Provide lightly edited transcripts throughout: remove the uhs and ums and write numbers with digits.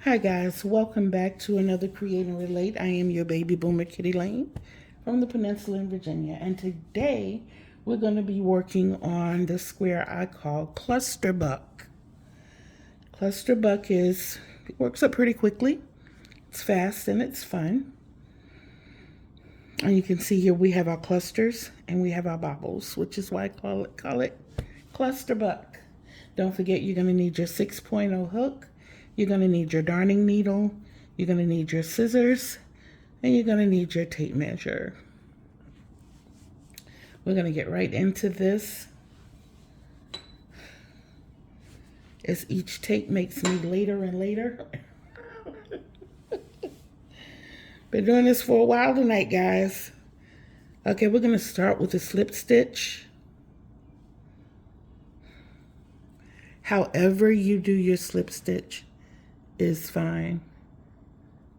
Hi guys, welcome back to another Create and Relate. I am your baby boomer Kitty Lane from the Peninsula in Virginia, and today we're going to be working on the square I call Cluster Buck. Cluster Buck works up pretty quickly. It's fast and it's fun. And you can see here we have our clusters and we have our bobbles, which is why I call it Cluster Buck. Don't forget you're going to need your 6.0 hook. You're going to need your darning needle, you're going to need your scissors, and you're going to need your tape measure. We're going to get right into this as each tape makes me later and later. Been doing this for a while tonight, guys. Okay, we're going to start with a slip stitch. However you do your slip stitch is fine,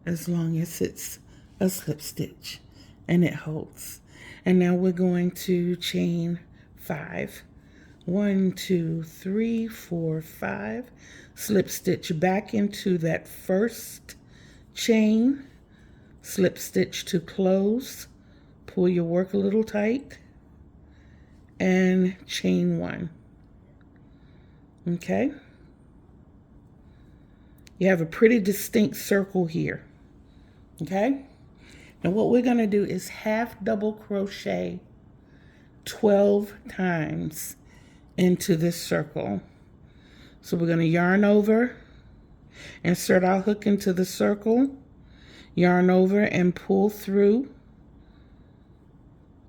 as long as it's a slip stitch and it holds. And now we're going to chain 5. 1, 2, 3, 4, 5. Slip stitch back into that first chain, slip stitch to close, pull your work a little tight, and chain 1. Okay? You have a pretty distinct circle here. Okay? Now what we're going to do is half double crochet 12 times into this circle. So we're going to yarn over, insert our hook into the circle, yarn over and pull through.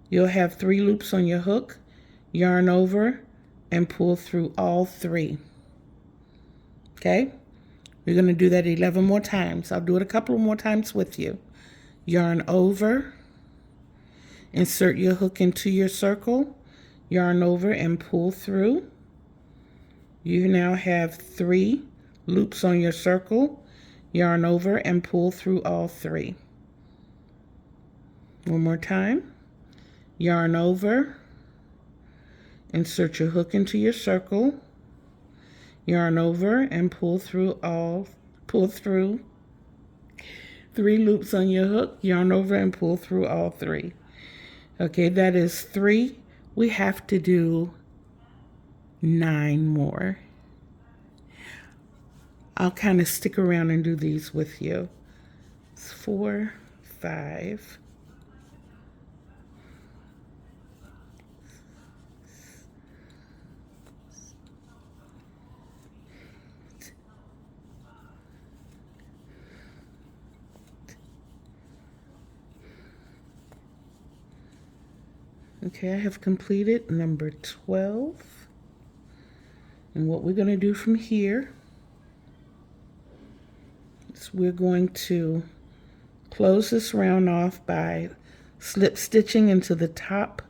You'll have 3 loops on your hook, yarn over and pull through all 3. Okay? We're going to do that 11 more times. I'll do it a couple more times with you. Yarn over, insert your hook into your circle, yarn over and pull through. You now have 3 loops on your circle, yarn over and pull through all 3. One more time. Yarn over, insert your hook into your circle, yarn over and pull through 3 loops on your hook, yarn over and pull through all 3. Okay, that is 3. We have to do 9 more. I'll kind of stick around and do these with you. It's 4, 5. Okay, I have completed number 12. And what we're going to do from here is we're going to close this round off by slip stitching into the top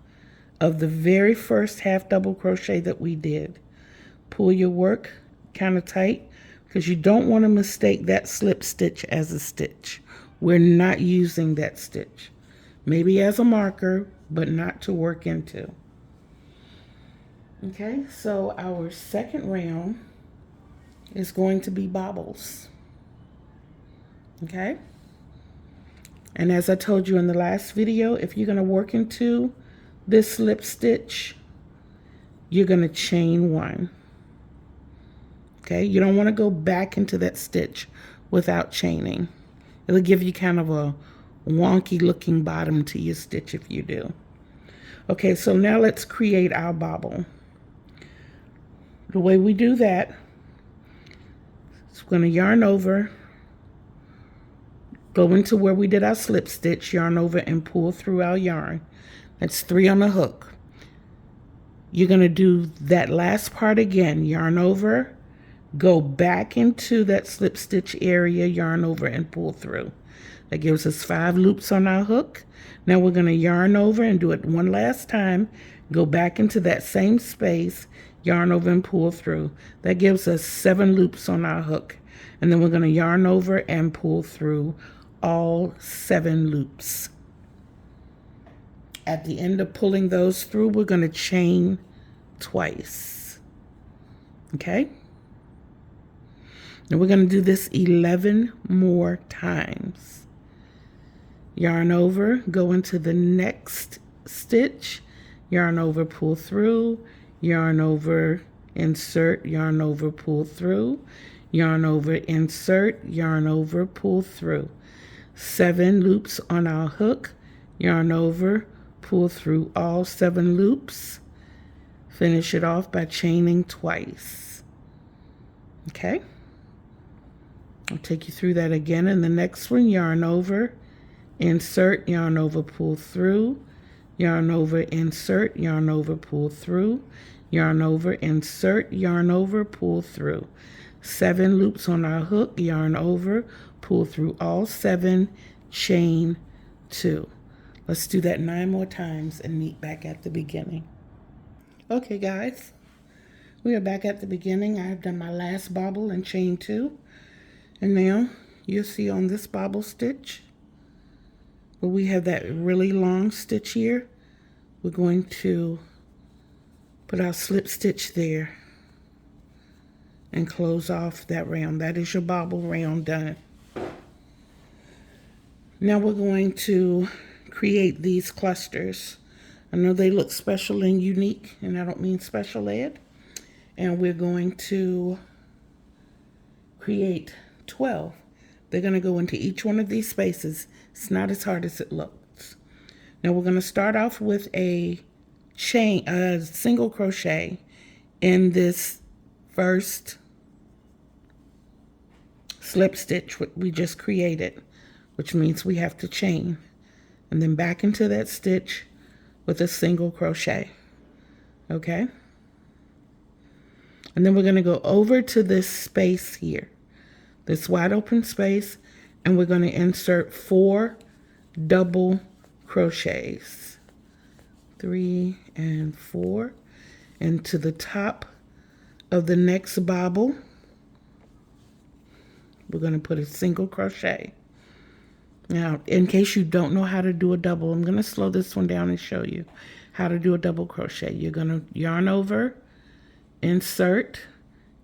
of the very first half double crochet that we did. Pull your work kind of tight because you don't want to mistake that slip stitch as a stitch. We're not using that stitch. Maybe as a marker, but not to work into. Okay, so our second round is going to be bobbles. Okay? And as I told you in the last video, if you're going to work into this slip stitch, you're going to chain 1. Okay? You don't want to go back into that stitch without chaining. It'll give you kind of a wonky looking bottom to your stitch if you do. Okay, so now let's create our bobble. The way we do that is we're going to yarn over, go into where we did our slip stitch, yarn over and pull through our yarn. That's 3 on the hook. You're going to do that last part again, yarn over, go back into that slip stitch area, yarn over and pull through. That gives us 5 loops on our hook. Now we're going to yarn over and do it one last time, go back into that same space, yarn over and pull through. That gives us 7 loops on our hook. And then we're going to yarn over and pull through all 7 loops. At the end of pulling those through, we're going to chain twice. Okay? And we're going to do this 11 more times. Yarn over, go into the next stitch, yarn over, pull through, yarn over, insert, yarn over, pull through, yarn over, insert, yarn over, pull through. 7 loops on our hook, yarn over, pull through all 7 loops. Finish it off by chaining twice. Okay? I'll take you through that again. In the next one, yarn over, insert, yarn over, pull through, yarn over, insert, yarn over, pull through, yarn over, insert, yarn over, pull through. 7 loops on our hook, yarn over, pull through all 7, chain 2. Let's do that 9 more times and meet back at the beginning. Okay guys, we are back at the beginning. I have done my last bobble and chain 2. And now you'll see on this bobble stitch where we have that really long stitch here, we're going to put our slip stitch there and close off that round. That is your bobble round done. Now we're going to create these clusters. I know they look special and unique, and I don't mean special ed. And we're going to create 12. They're going to go into each one of these spaces. It's not as hard as it looks. Now we're going to start off with a single crochet in this first slip stitch we just created, which means we have to chain, and then back into that stitch with a single crochet. Okay? And then we're going to go over to this space here, this wide open space, and we're going to insert 4 double crochets, 3 and 4, into the top of the next bobble. We're going to put a single crochet. Now, in case you don't know how to do a double, I'm going to slow this one down and show you how to do a double crochet. You're going to yarn over, insert,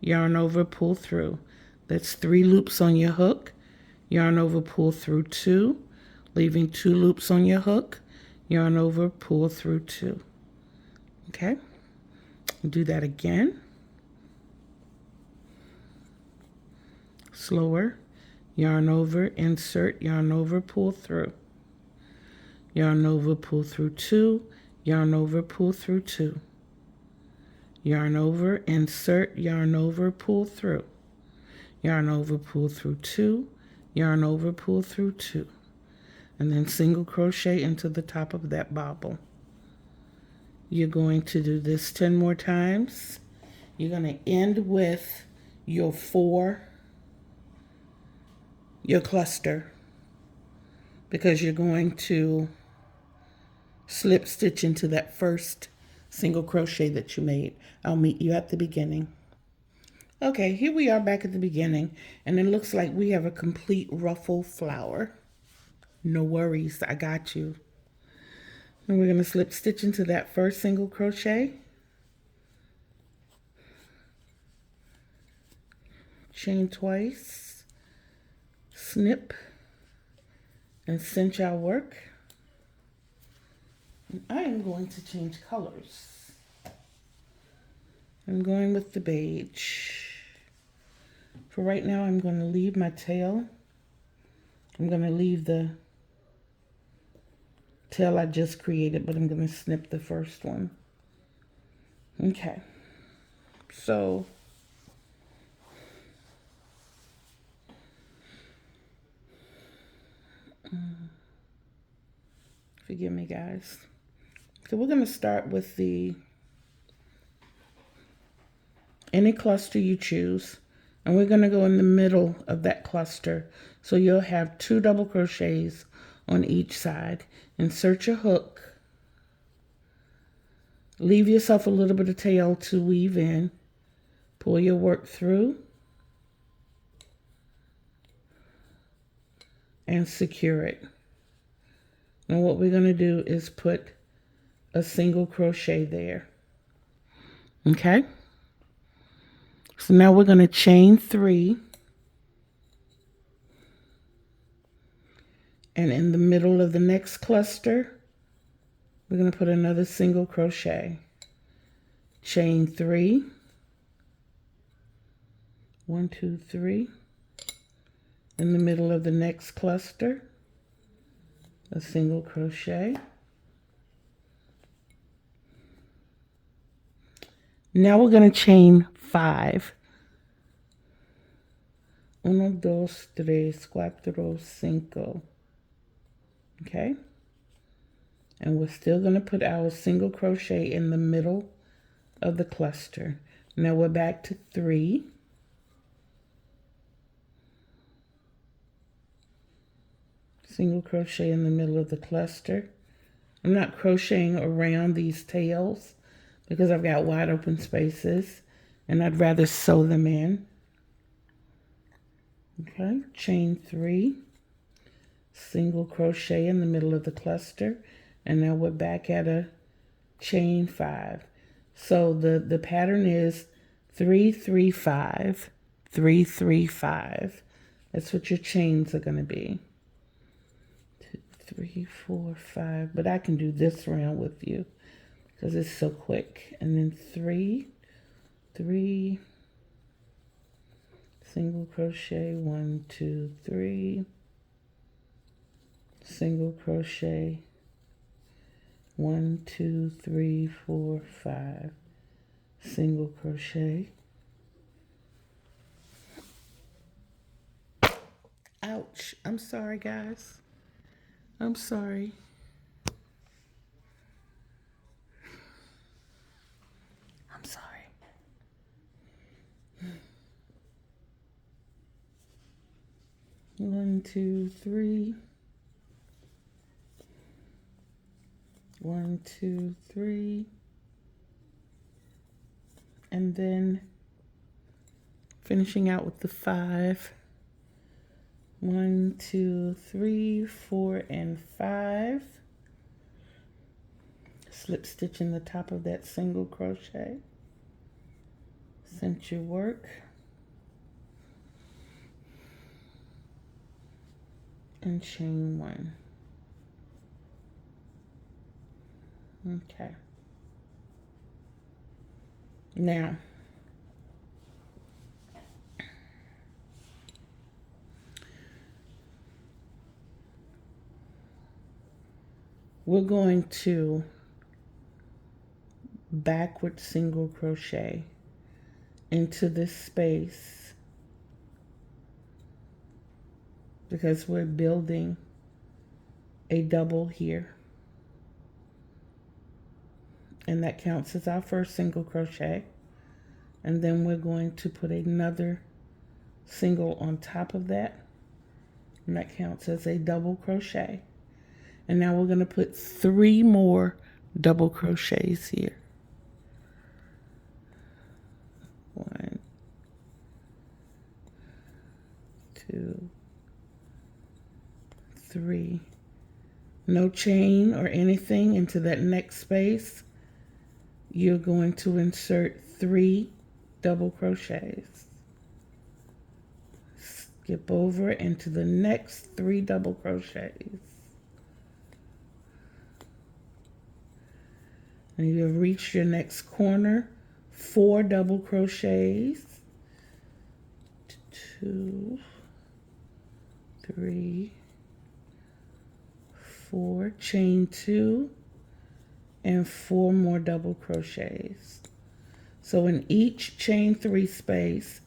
yarn over, pull through. That's 3 loops on your hook, yarn over, pull through 2, leaving 2 loops on your hook, yarn over, pull through 2. Okay? Do that again. Slower. Yarn over, insert, yarn over, pull through. Yarn over, pull through 2, yarn over, pull through 2. Yarn over, insert, yarn over, pull through. Yarn over, pull through 2, yarn over, pull through 2. And then single crochet into the top of that bobble. You're going to do this 10 more times. You're going to end with your cluster, because you're going to slip stitch into that first single crochet that you made. I'll meet you at the beginning. Okay, here we are back at the beginning, and it looks like we have a complete ruffle flower. No worries, I got you. And we're going to slip stitch into that first single crochet, chain twice, snip, and cinch our work. And I am going to change colors. I'm going with the beige. For right now, I'm going to leave my tail. I'm going to leave the tail I just created, but I'm going to snip the first one. Okay. So forgive me, guys. So we're going to start with any cluster you choose, and we're going to go in the middle of that cluster. So you'll have 2 double crochets on each side. Insert your hook. Leave yourself a little bit of tail to weave in. Pull your work through and secure it. And what we're going to do is put a single crochet there. Okay? So now we're going to chain 3 And in the middle of the next cluster, we're going to put another single crochet. Chain 3. 1, 2, 3. In the middle of the next cluster, a single crochet. Now we're going to chain 5. 1, 2, 3, 4, 5. Okay? And we're still going to put our single crochet in the middle of the cluster. Now we're back to 3. Single crochet in the middle of the cluster. I'm not crocheting around these tails because I've got wide open spaces and I'd rather sew them in. Okay, chain 3, single crochet in the middle of the cluster, and now we're back at a chain 5. So the pattern is 3, 3, 5, 3, 3, 5. That's what your chains are going to be. 2, 3, 4, 5. But I can do this round with you because it's so quick. And then 3, 3, single crochet, 1, 2, 3, single crochet, 1, 2, 3, 4, 5, single crochet. Ouch, I'm sorry guys, I'm sorry. I'm sorry. 1, 2, 3. 1, 2, 3. And then finishing out with the 5. 1, 2, 3, 4, and 5. Slip stitch in the top of that single crochet. Cinch your work. And chain 1. Okay. Now, we're going to backward single crochet into this space because we're building a double here. And that counts as our first single crochet. And then we're going to put another single on top of that. And that counts as a double crochet. And now we're going to put 3 more double crochets here. 1, 2, 3. No chain or anything into that next space. You're going to insert 3 double crochets. Skip over into the next 3 double crochets. And you've reached your next corner. 4 double crochets. 2, 3, 4. Chain 2. And 4 more double crochets. So in each chain 3 space,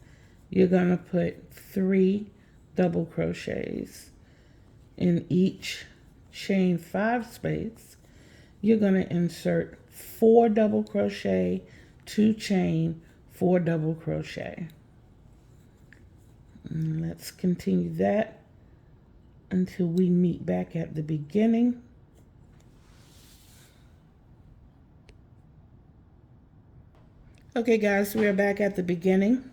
you're going to put 3 double crochets. In each chain 5 space, you're going to insert 4 double crochet, 2 chain, 4 double crochet. And let's continue that until we meet back at the beginning. Okay guys, we are back at the beginning.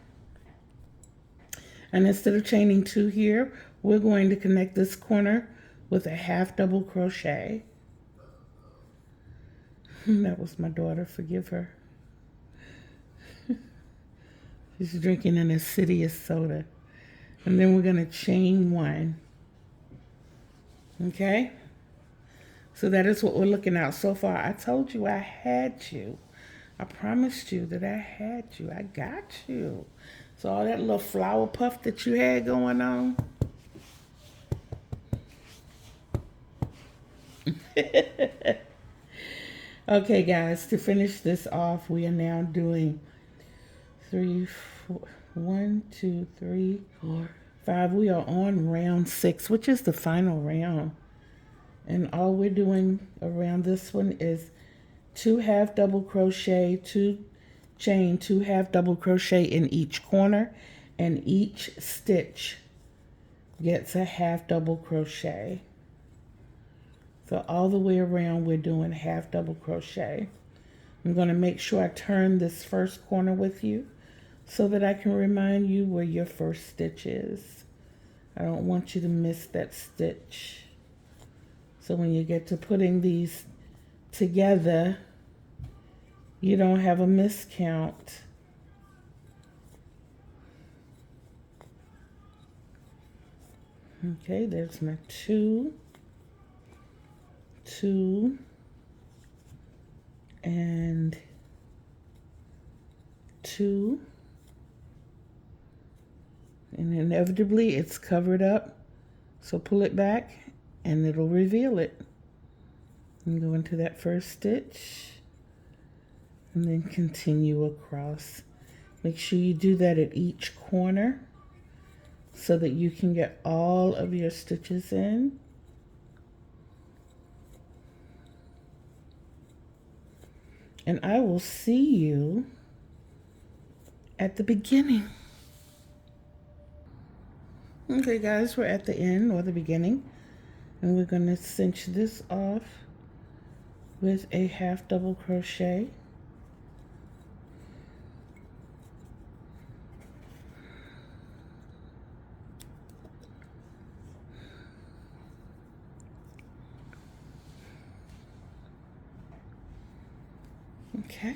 And instead of chaining 2 here, we're going to connect this corner with a half double crochet. That was my daughter, forgive her. She's drinking an acidious soda. And then we're going to chain 1. Okay, so that is what we're looking at so far. I told you I had you. I promised you that I had you. I got you. So all that little flower puff that you had going on. Okay, guys, to finish this off, we are now doing 3, 4, 1, 2, 3, 4, 5. We are on round 6, which is the final round. And all we're doing around this one is 2 half double crochet, 2 chain, 2 half double crochet in each corner, and each stitch gets a half double crochet. So all the way around we're doing half double crochet. I'm going to make sure I turn this first corner with you so that I can remind you where your first stitch is. I don't want you to miss that stitch. So when you get to putting these together, you don't have a miscount. Okay, there's my 2, 2, and 2. And inevitably it's covered up. So pull it back and it'll reveal it. And go into that first stitch and then continue across. Make sure you do that at each corner so that you can get all of your stitches in. And I will see you at the beginning. Okay, guys, we're at the end or the beginning. And we're going to cinch this off with a half double crochet. Okay.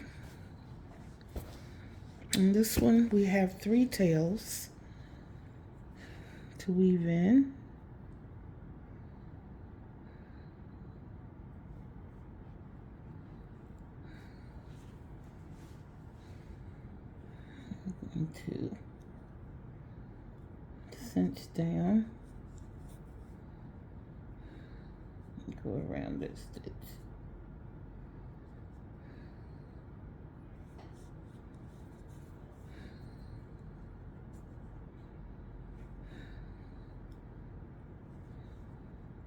And this one we have 3 tails to weave in. To cinch down, go around this stitch.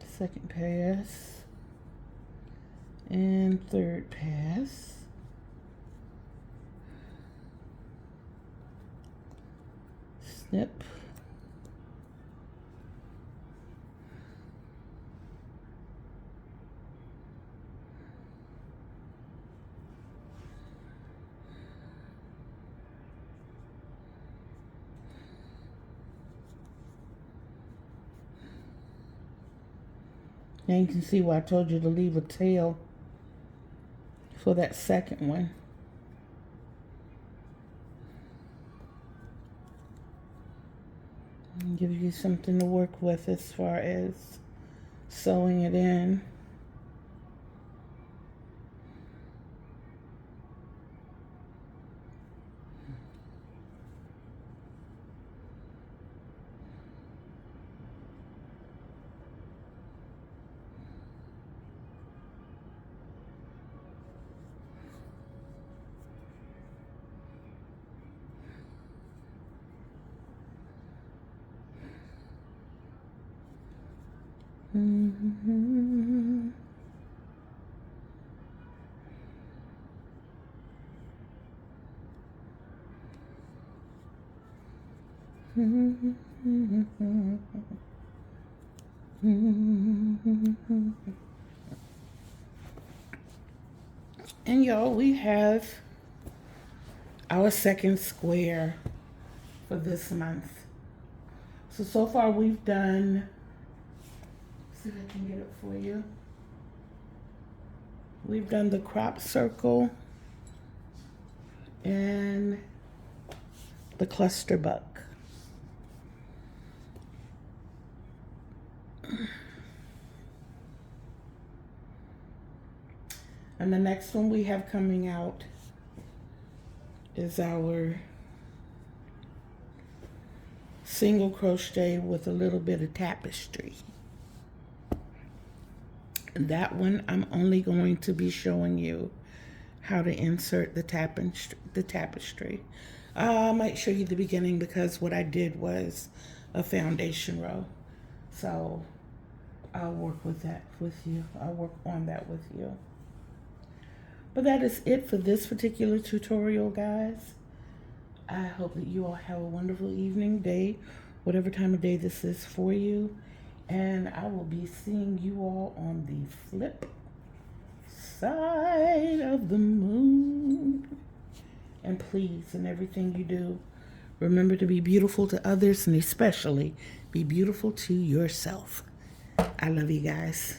Second pass and third pass. Snip. Now you can see why I told you to leave a tail for that second one. And give you something to work with as far as sewing it in. Mm-hmm. And y'all, we have our second square for this month. So far we've done, see if I can get it for you. We've done the crop circle and the cluster buck. And the next one we have coming out is our single crochet with a little bit of tapestry. And that one I'm only going to be showing you how to insert the tapestry. I might show you the beginning because what I did was a foundation row. So I'll work with that with you. I'll work on that with you. But that is it for this particular tutorial, guys. I hope that you all have a wonderful evening, day, whatever time of day this is for you. And I will be seeing you all on the flip side of the moon. And please, in everything you do, remember to be beautiful to others and especially be beautiful to yourself. I love you guys.